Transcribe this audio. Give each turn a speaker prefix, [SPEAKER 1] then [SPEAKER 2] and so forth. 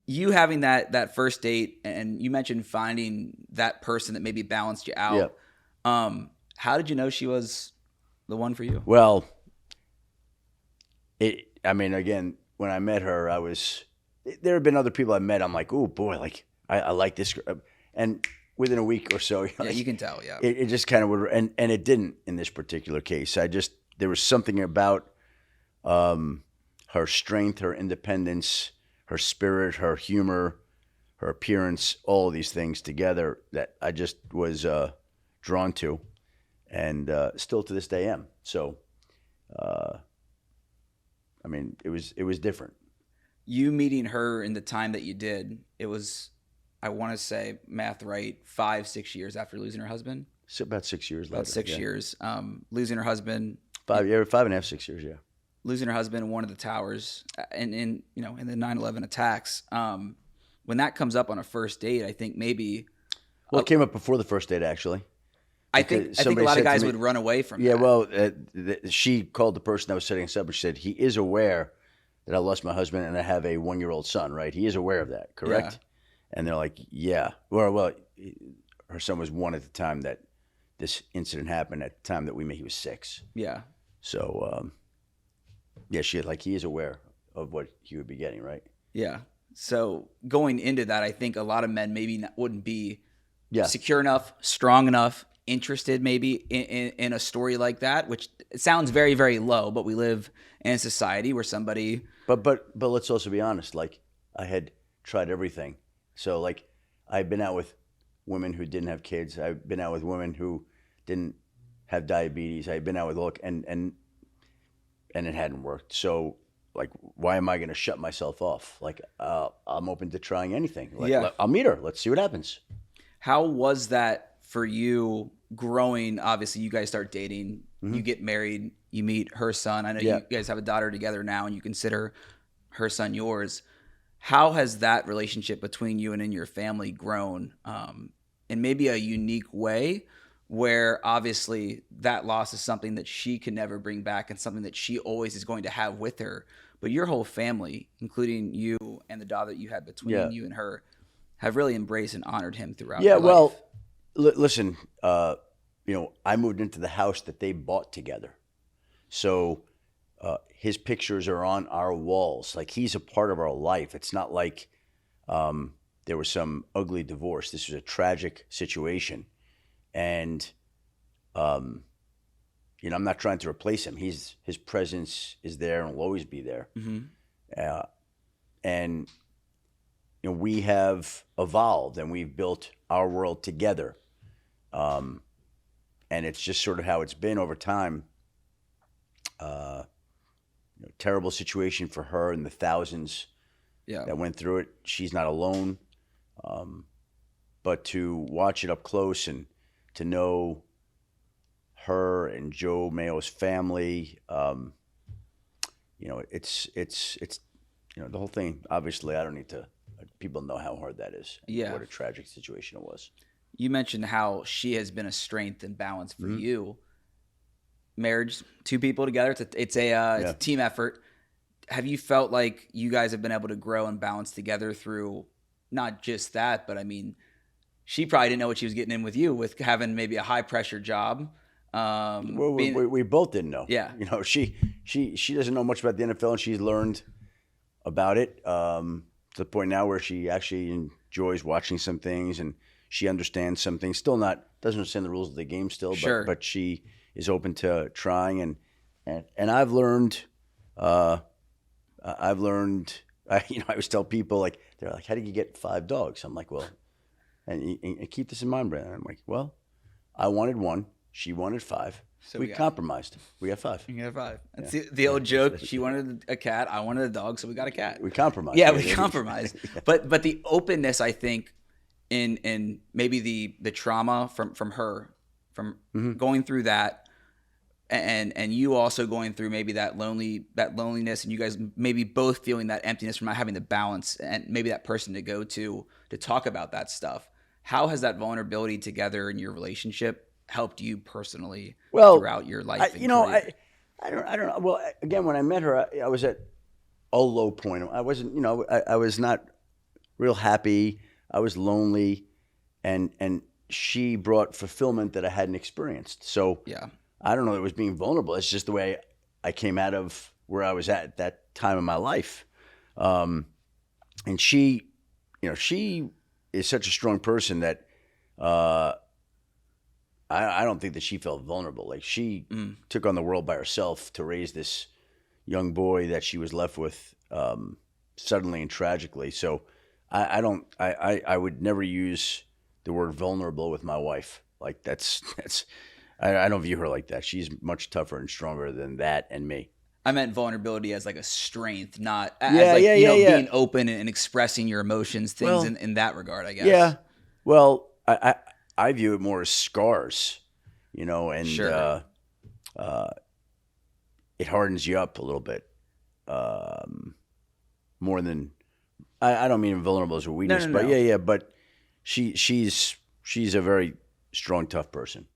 [SPEAKER 1] you having that first date, and you mentioned finding that person that maybe balanced you out. How did you know she was the one for you?
[SPEAKER 2] Well, I mean, again, when I met her, there have been other people I met. I'm like, oh boy, like I like this girl. And within a week or so,
[SPEAKER 1] Yeah, you can tell. Yeah,
[SPEAKER 2] it just kind of would, and it didn't in this particular case. There was something about her strength, her independence, her spirit, her humor, her appearance, all of these things together that I just was drawn to, and still to this day am. So, I mean, it was different.
[SPEAKER 1] You meeting her in the time that you did, it was, I want to say, math right, 5-6 years after losing her husband.
[SPEAKER 2] So about 6 years later.
[SPEAKER 1] About 6 years. Losing her husband.
[SPEAKER 2] 5.5, 6 years. Yeah.
[SPEAKER 1] Losing her husband in one of the towers, and in the 9/11 attacks. When that comes up on a first date, I think maybe.
[SPEAKER 2] Well, it came up before the first date, actually.
[SPEAKER 1] I think a lot of guys would run away from that.
[SPEAKER 2] Yeah, well, she called the person that was setting us up and she said, he is aware that I lost my husband and I have a 1-year-old son, right? He is aware of that, correct? Yeah. And they're like, yeah. Well, her son was 1 at the time that this incident happened. At the time that we met, he was 6.
[SPEAKER 1] Yeah.
[SPEAKER 2] So, yeah, he is aware of what he would be getting, right?
[SPEAKER 1] Yeah. So going into that, I think a lot of men maybe wouldn't be secure enough, strong enough, interested maybe in a story like that, which sounds very, very low, but we live in a society where somebody.
[SPEAKER 2] But let's also be honest. Like, I had tried everything. So, like, I've been out with women who didn't have kids. I've been out with women who didn't have diabetes. I've been out with and it hadn't worked. So, like, why am I going to shut myself off? Like, I'm open to trying anything. Like, I'll meet her. Let's see what happens.
[SPEAKER 1] How was that for you growing? Obviously, you guys start dating. Mm-hmm. You get married. You meet her son. I know you guys have a daughter together now, and you consider her son yours. How has that relationship between you and in your family grown in maybe a unique way, where obviously that loss is something that she can never bring back and something that she always is going to have with her, but your whole family, including you and the daughter that you had between you and her, have really embraced and honored him throughout your life.
[SPEAKER 2] Well, listen, I moved into the house that they bought together. So his pictures are on our walls. Like, he's a part of our life. It's not like there was some ugly divorce. This was a tragic situation. And, I'm not trying to replace him. His presence is there and will always be there. Mm-hmm. And, we have evolved and we've built our world together. And it's just sort of how it's been over time. Terrible situation for her and the thousands that went through it. She's not alone. But to watch it up close and to know her and Joe Mayo's family, it's the whole thing. Obviously, I don't need to. People know how hard that is.
[SPEAKER 1] Yeah,
[SPEAKER 2] what a tragic situation it was.
[SPEAKER 1] You mentioned how she has been a strength and balance for you. Marriage, 2 people together. It's a team effort. Have you felt like you guys have been able to grow and balance together through not just that, but I mean, she probably didn't know what she was getting in with you, with having maybe a high pressure job.
[SPEAKER 2] We both didn't know.
[SPEAKER 1] Yeah.
[SPEAKER 2] She doesn't know much about the NFL, and she's learned about it to the point now where she actually enjoys watching some things and she understands some things. Still doesn't understand the rules of the game still,
[SPEAKER 1] sure.
[SPEAKER 2] but she is open to trying, and I've learned. I always tell people, like, they're like, how did you get 5 dogs? I'm like, well, and keep this in mind, Brandon. I'm like, well, I wanted 1, she wanted 5. So we compromised. We got 5.
[SPEAKER 1] You got 5. That's the old joke. She wanted a cat. I wanted a dog, so we got a cat.
[SPEAKER 2] We compromised.
[SPEAKER 1] Yeah, we compromised. But the openness, I think, in maybe the trauma from her, going through that, and you also going through maybe that loneliness, and you guys maybe both feeling that emptiness from not having the balance and maybe that person to go to talk about that stuff. How has that vulnerability together in your relationship helped you personally throughout your life?
[SPEAKER 2] I don't know. Well, again, when I met her, I was at a low point. I wasn't, I was not real happy. I was lonely, and she brought fulfillment that I hadn't experienced. So
[SPEAKER 1] Yeah.
[SPEAKER 2] I don't know that it was being vulnerable. It's just the way I came out of where I was at that time in my life. And she, she is such a strong person that I don't think that she felt vulnerable. Like she took on the world by herself to raise this young boy that she was left with suddenly and tragically. So I would never use the word vulnerable with my wife. Like I don't view her like that. She's much tougher and stronger than that and me.
[SPEAKER 1] I meant vulnerability as like a strength, not
[SPEAKER 2] Yeah,
[SPEAKER 1] as like, being
[SPEAKER 2] yeah.
[SPEAKER 1] open and expressing your emotions, things in that regard, I guess.
[SPEAKER 2] Yeah. Well, I view it more as scars, and
[SPEAKER 1] Sure.
[SPEAKER 2] it hardens you up a little bit. More than I don't mean vulnerable as a weakness,
[SPEAKER 1] No.
[SPEAKER 2] but yeah. But she's a very strong, tough person.